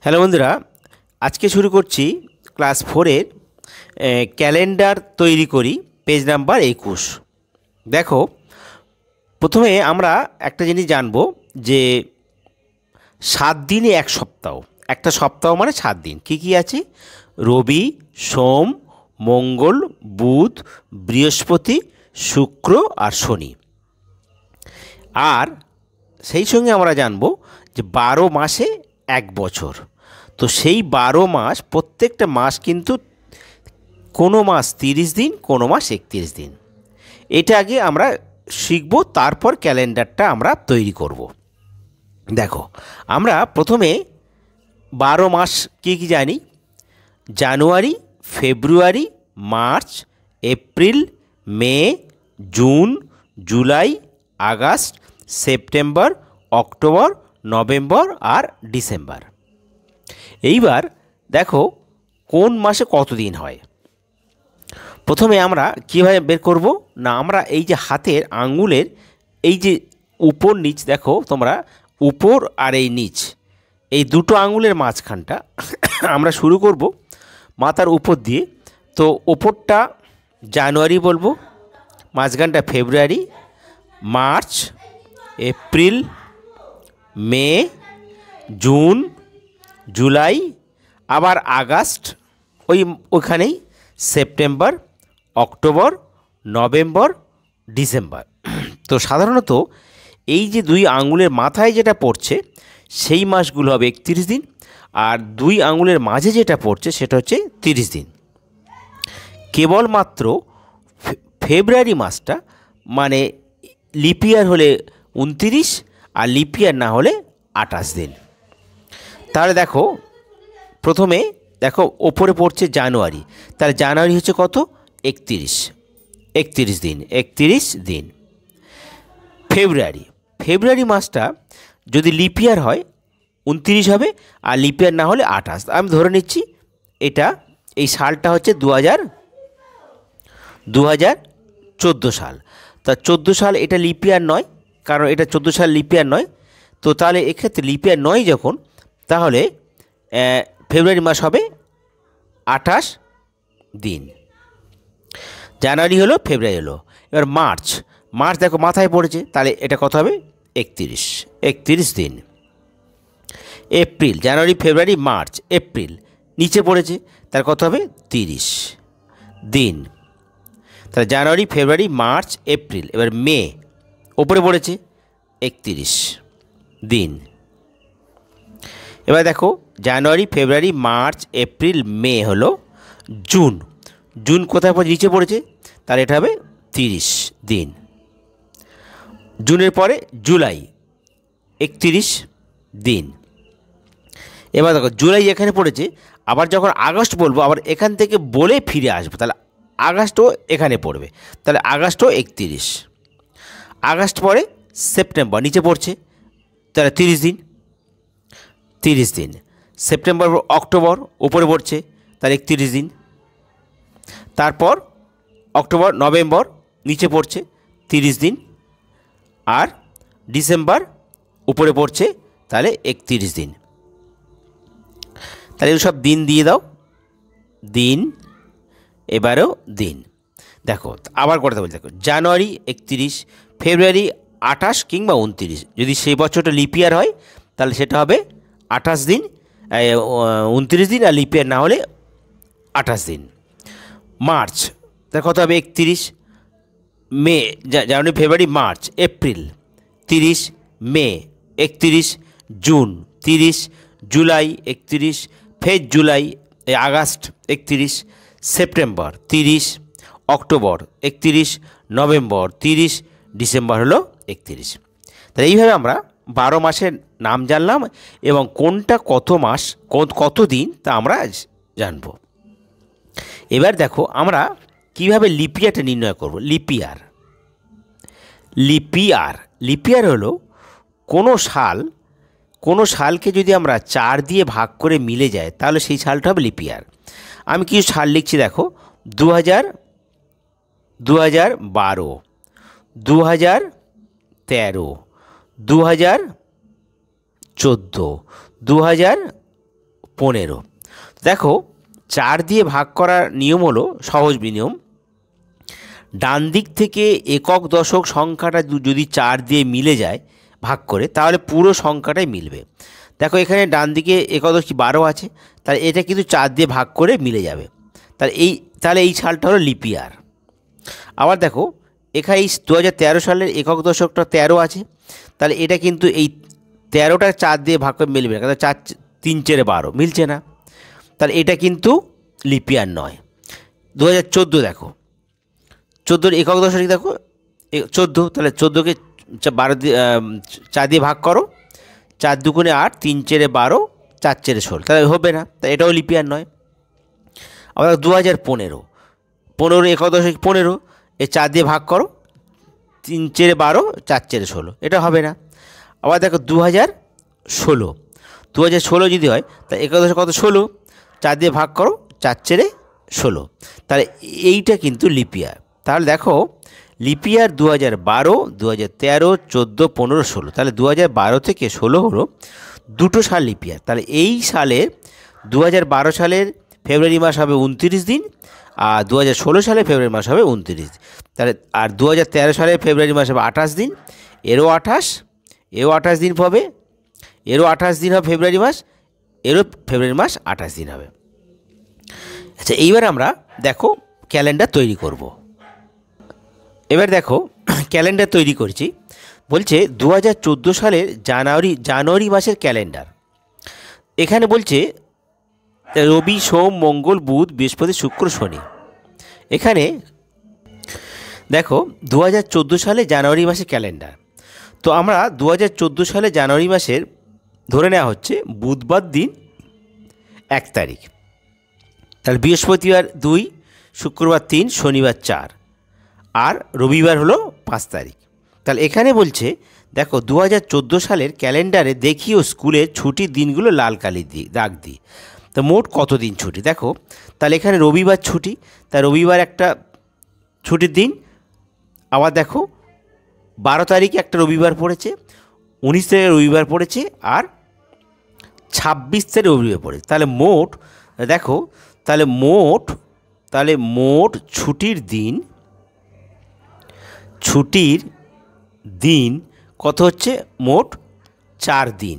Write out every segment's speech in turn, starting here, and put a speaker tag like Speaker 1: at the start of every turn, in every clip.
Speaker 1: Hello বন্ধুরা, আজকে শুরু করছি ক্লাস 4-এর ক্যালেন্ডার তৈরি করি, পেজ নাম্বার 21। দেখো, প্রথমে আমরা একটা জিনিস জানবো যে 7 দিনে এক সপ্তাহ। একটা সপ্তাহ মানে 7 দিন। কি কি আছে? রবি, সোম, মঙ্গল, বুধ, বৃহস্পতি, শুক্র আর শনি। আর সেই সঙ্গে আমরা জানবো যে 12 মাসে এক বছর। তো সেই 12 মাস, প্রত্যেকটা মাস কিন্তু কোনো মাস 30 দিন, কোনো মাস 31 দিন। এটা আগে আমরা শিখব, তারপর ক্যালেন্ডারটা আমরা তৈরি করব। দেখো, আমরা প্রথমে 12 মাস কি কি জানি? জানুয়ারি, ফেব্রুয়ারি, মার্চ, এপ্রিল, মে, জুন, জুলাই, আগস্ট, সেপ্টেম্বর, অক্টোবর, নভেম্বর আর ডিসেম্বর। এইবার দেখো কোন মাসে কত দিন হয়। প্রথমে আমরা কীভাবে বের করব না, আমরা এই যে হাতের আঙ্গুলের এই যে উপর নিচ, দেখো তোমরা উপর আর এই নিচ, এই দুটো আঙ্গুলের মাঝখানটা আমরা শুরু করব মাথার উপর দিয়ে। তো ওপরটা জানুয়ারি বলবো, মাঝখানটা ফেব্রুয়ারি, মার্চ, এপ্রিল, মে, জুন, জুলাই, আবার আগস্ট, ওইখানেই সেপ্টেম্বর, অক্টোবর, নভেম্বর, ডিসেম্বর। তো সাধারণত এই যে দুই আঙুলের মাথায় যেটা পড়ছে সেই মাসগুলো হবে 31 দিন, আর দুই আঙুলের মাঝে যেটা পড়ছে সেটা হচ্ছে 30 দিন। কেবলমাত্র ফেব্রুয়ারি মাসটা, মানে লিপিয়ার হলে 29 আর লিপিয়ার না হলে 28 দিন। তাহলে দেখো, প্রথমে দেখো ওপরে পড়ছে জানুয়ারি, তাহলে জানুয়ারি হচ্ছে কত? 31 দিন, 31 দিন। ফেব্রুয়ারি মাসটা যদি লিপিয়ার হয় 29 হবে, আর লিপিয়ার না হলে 28। আমি ধরে নিচ্ছি এটা, এই সালটা হচ্ছে 2014 সাল। তা 14 সাল এটা লিপিয়ার নয়, কারণ এটা 14 সাল লিপিয়ার নয়। তো তাহলে এক্ষেত্রে লিপিয়ার নয় যখন, তাহলে ফেব্রুয়ারি মাস হবে 28 দিন। জানুয়ারি হলো, ফেব্রুয়ারি হলো। এবার মার্চ দেখো মাথায় পড়েছে, তাহলে এটা কত হবে? 31 দিন। এপ্রিল, জানুয়ারি, ফেব্রুয়ারি, মার্চ, এপ্রিল নিচে পড়েছে, তার কত হবে? 30 দিন। তাহলে জানুয়ারি, ফেব্রুয়ারি, মার্চ, এপ্রিল। এবার মে ওপরে পড়েছে, 31 দিন। এবার দেখো জানুয়ারি, ফেব্রুয়ারি, মার্চ, এপ্রিল, মে হলো জুন কোথায় পড়ে? নিচে পড়েছে, তাহলে এটা হবে 30 দিন। জুনের পরে জুলাই, 31 দিন। এবার দেখো জুলাই এখানে পড়েছে, আবার যখন আগস্ট বলবো আবার এখান থেকে বলে ফিরে আসবো, তাহলে আগস্টও এখানে পড়বে, তাহলে আগস্টও 31। আগস্ট পরে সেপ্টেম্বর নিচে পড়ছে, তাহলে 30 দিন। সেপ্টেম্বর, অক্টোবর উপরে পড়ছে, তাহলে 31 দিন। তারপর অক্টোবর, নভেম্বর নিচে পড়ছে, 30 দিন। আর ডিসেম্বর উপরে পড়ছে, তাহলে 31 দিন। তাহলে সব দিন দিয়ে দাও, দিন, এবারেও দিন। দেখো আবার করতে বলছি, দেখো জানুয়ারি 31, ফেব্রুয়ারি 28 কিংবা 29। যদি সেই বছরটা লিপিয়ার হয় তাহলে সেটা হবে 28 দিন, 29 দিন, আর লিপিয়ার না হলে 28 দিন। মার্চ তার কত হবে? 31। মে, জানুয়ারি, ফেব্রুয়ারি, মার্চ, এপ্রিল 30, মে 31, June 30, July 31, July, August 31, September 30, October 31, November 30, December হলো 31। তাহলে এইভাবে আমরা 12 মাসের নাম জানলাম, এবং কোনটা কত মাস, কত দিন তা আমরা জানব। এবার দেখো আমরা কিভাবে লিপিয়ারটা নির্ণয় করব। লিপিয়ার হলো কোনো সালকে যদি আমরা 4 দিয়ে ভাগ করে মিলে যায় তাহলে সেই সালটা হবে লিপিয়ার। আমি কিছু সাল লিখছি, দেখো 2012, 2013, 2014, 15। দেখো 4 দিয়ে ভাগ করার নিয়ম হলো সহজ নিয়ম। ডান দিক থেকে একক দশক সংখ্যাটা যদি 4 দিয়ে মিলে যায় ভাগ করে, তাহলে পুরো সংখ্যাটাই মিলবে। দেখো এখানে ডান দিকে একাদশ 12 আছে, তাহলে এটা কিন্তু 4 দিয়ে ভাগ করে মিলে যাবে। তাহলে এই সালটা হলো লিপ ইয়ার। আবার দেখো এখানে এই 2013 সালের একক দশকটা 13 আছে, তাহলে এটা কিন্তু এই 13টা 4 দিয়ে ভাগ করে মিলবে না, কারণ 4 3 4 12 মিলছে না, তাহলে এটা কিন্তু লিপ ইয়ার নয়। 2014 দেখো, 14 একক দশক দেখো 14, তাহলে 14কে 12 দিয়ে 4 দিয়ে ভাগ করো, 4 দুগুণে 8, 3 4 12, 4 4 16, তাহলে হবে না, তাই এটাও লিপ ইয়ার নয়। আবার 2015, 15 একক দশক 15, এই 4 দিয়ে ভাগ করো, 3 4 12, 4 4 16, এটা হবে না। আবার দেখো 2016 যদি হয়, তা একক দশক কত 16, 4 দিয়ে ভাগ করো, 4 4 16, তাহলে এইটা কিন্তু লিপ ইয়ার। তাহলে দেখো লিপ ইয়ার 2012, 2013, 14, 15, 16, তাহলে 2012 থেকে 16 হলো দুটো সাল লিপ ইয়ার। তাহলে এই সালে 2012 সালের ফেব্রুয়ারি মাস হবে 29 দিন, আর 2016 সালের ফেব্রুয়ারি মাস হবে 29 দিন। তাহলে আর 2013 সালের ফেব্রুয়ারি মাস হবে 28 দিন, এরও 28 দিন হবে, এরও 28 দিন হবে ফেব্রুয়ারি মাস, এরও ফেব্রুয়ারি মাস 28 দিন হবে। আচ্ছা এইবার আমরা দেখো ক্যালেন্ডার তৈরি করব। এবার দেখো ক্যালেন্ডার তৈরি করছি। বলছে 2014 সালের জানুয়ারি মাসের ক্যালেন্ডার। এখানে বলছে রবি সোম মঙ্গল বুধ বৃহস্পতি শুক্র শনি। এখানে দেখো 2014 সালে জানুয়ারি মাসের ক্যালেন্ডার। তো আমরা 2014 সালে জানুয়ারি মাসের ধরে নেওয়া হচ্ছে বুধবার দিন 1 তারিখ, তাহলে বৃহস্পতিবার 2, শুক্রবার 3, শনিবার 4, আর রবিবার হলো 5 তারিখ। তাহলে এখানে বলছে দেখো 2014 সালের ক্যালেন্ডারে দেখিও স্কুলের ছুটির দিনগুলো লাল কালি দাগ দিই। তো মোট কত দিন ছুটি দেখো, তাহলে এখানে রবিবার ছুটি, তা রবিবার একটা ছুটির দিন। আবার দেখো 12 তারিখে একটা রবিবার পড়েছে, 19 তারিখে রবিবার পড়েছে, আর 26 তারিখে রবিবার পড়েছে। তাহলে মোট দেখো, তাহলে মোট ছুটির দিন কত হচ্ছে, মোট 4 দিন,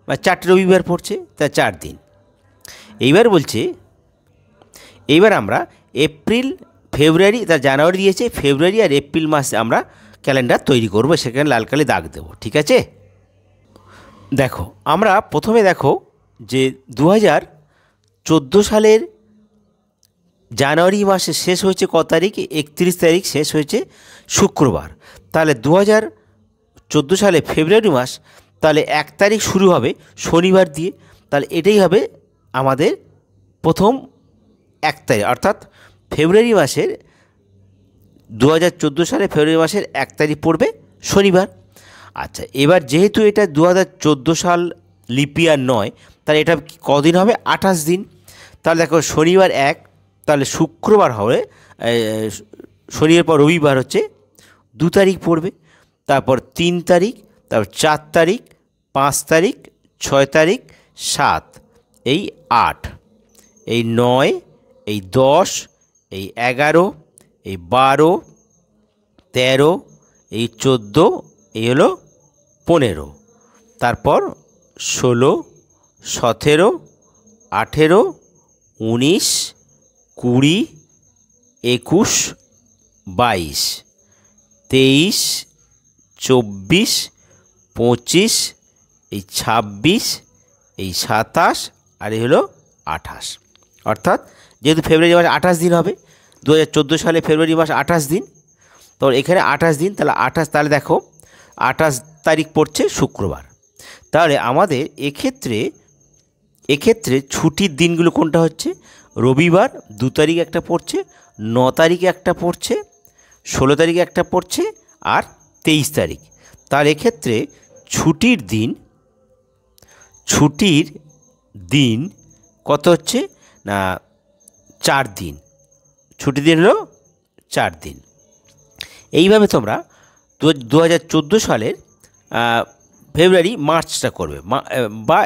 Speaker 1: বা 4টে রবিবার পড়ছে, তা 4 দিন। এইবার বলছে এইবার আমরা এপ্রিল ফেব্রুয়ারি, তা জানুয়ারি দিয়েছে, ফেব্রুয়ারি আর এপ্রিল মাসে আমরা ক্যালেন্ডার তৈরি করব, সেখানে লাল কালি দাগ দেবো, ঠিক আছে। দেখো আমরা প্রথমে দেখো যে 2014 সালের জানুয়ারি মাসে শেষ হয়েছে ক তারিখ, 31 তারিখ শেষ হয়েছে শুক্রবার। তাহলে 2014 সালে ফেব্রুয়ারি মাস, তাহলে 1 তারিখ শুরু হবে শনিবার দিয়ে, তাহলে এটাই হবে আমাদের প্রথম 1 তারিখ, অর্থাৎ ফেব্রুয়ারি মাসের 2014 সালে ফেব্রুয়ারি মাসের 1 তারিখ পড়বে শনিবার। আচ্ছা এবার যেহেতু এটা 2014 সাল লিপ ইয়ার নয়, তাহলে এটা কদিন হবে, 28 দিন। তাহলে দেখো শনিবার 1, তাহলে শুক্রবার হবে, শনিবার পর রবিবার হচ্ছে 2 তারিখ পড়বে, তারপর 3 তারিখ, তারপর 4 তারিখ, 5 তারিখ, 6 তারিখ, 7, এই 8, এই 9, এই 10, এই 11, এই 12, 13, এই 14, এই হলো 15, তারপর 16, 17, 18, 19, 20, 21, 22, 23, 24, 25, এই 26, এই 27, আর এই হলো 28। অর্থাৎ যেহেতু ফেব্রুয়ারি মাস 28 দিন হবে, 2014 সালে ফেব্রুয়ারি মাস 28 দিন, তো এখানে 28 দিন, তাহলে 28, তাহলে দেখো 28 তারিখ পড়ছে শুক্রবার। তাহলে আমাদের এক্ষেত্রে ছুটির দিনগুলো কোনটা হচ্ছে, রবিবার 2 তারিখ একটা পড়ছে, 9 তারিখে একটা পড়ছে, 16 তারিখে একটা পড়ছে, আর 23 তারিখ। তার এক্ষেত্রে ছুটির দিন কত হচ্ছে না 4 দিন, ছুটির দিন হলো 4 দিন। এইভাবে তোমরা 2014 সালের ফেব্রুয়ারি মার্চটা করবে, বা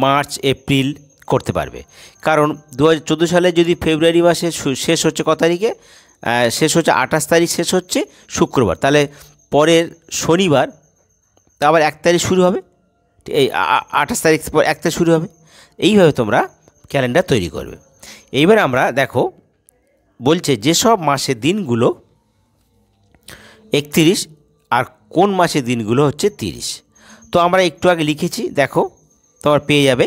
Speaker 1: মার্চ এপ্রিল করতে পারবে। কারণ 2014 সালে যদি ফেব্রুয়ারি মাসে শেষ হচ্ছে কত তারিখে, শেষ হচ্ছে 28 তারিখ, শেষ হচ্ছে শুক্রবার, তাহলে পরের শনিবার আবার 1 তারিখ শুরু হবে, এই 28 তারিখ পর 1 তারিখ শুরু হবে। এইভাবে তোমরা ক্যালেন্ডার তৈরি করবে। এইবার আমরা দেখো বলছে যেসব মাসের দিনগুলো 31 আর কোন মাসের দিনগুলো হচ্ছে 30। তো আমরা একটু আগে লিখেছি, দেখো তোমার পেয়ে যাবে।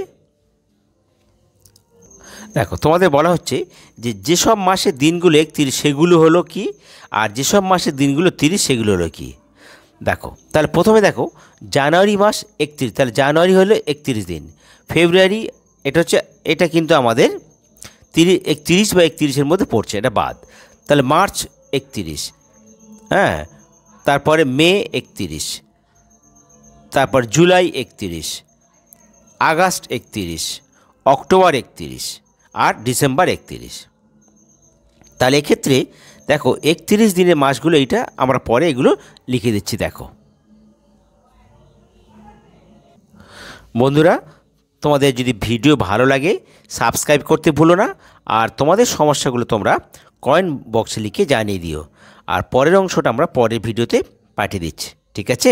Speaker 1: দেখো তোমাদের বলা হচ্ছে যে যেসব মাসের দিনগুলো 31 সেগুলো হলো কি, আর যেসব মাসের দিনগুলো 30 সেগুলো হলো কি। দেখো তাহলে প্রথমে দেখো জানুয়ারি মাস 31, তাহলে জানুয়ারি হলো 31 দিন। ফেব্রুয়ারি এটা কিন্তু আমাদের 31 বা 31-এর মধ্যে পড়ছে, এটা বাদ। তাহলে মার্চ 31, হ্যাঁ, তারপরে মে 31, তারপর জুলাই 31, আগস্ট 31, অক্টোবর 31 আর ডিসেম্বর 31। তাহলে এক্ষেত্রে দেখো 31 দিনের মাসগুলো, এইটা আমরা পরে এগুলো লিখে দিচ্ছি। দেখো বন্ধুরা, তোমাদের যদি ভিডিও ভালো লাগে সাবস্ক্রাইব করতে ভুলো না, আর তোমাদের সমস্যাগুলো তোমরা কমেন্ট বক্সে লিখে জানিয়ে দিও, আর পরের অংশটা আমরা পরের ভিডিওতে পাঠিয়ে দিচ্ছি। ঠিক আছে?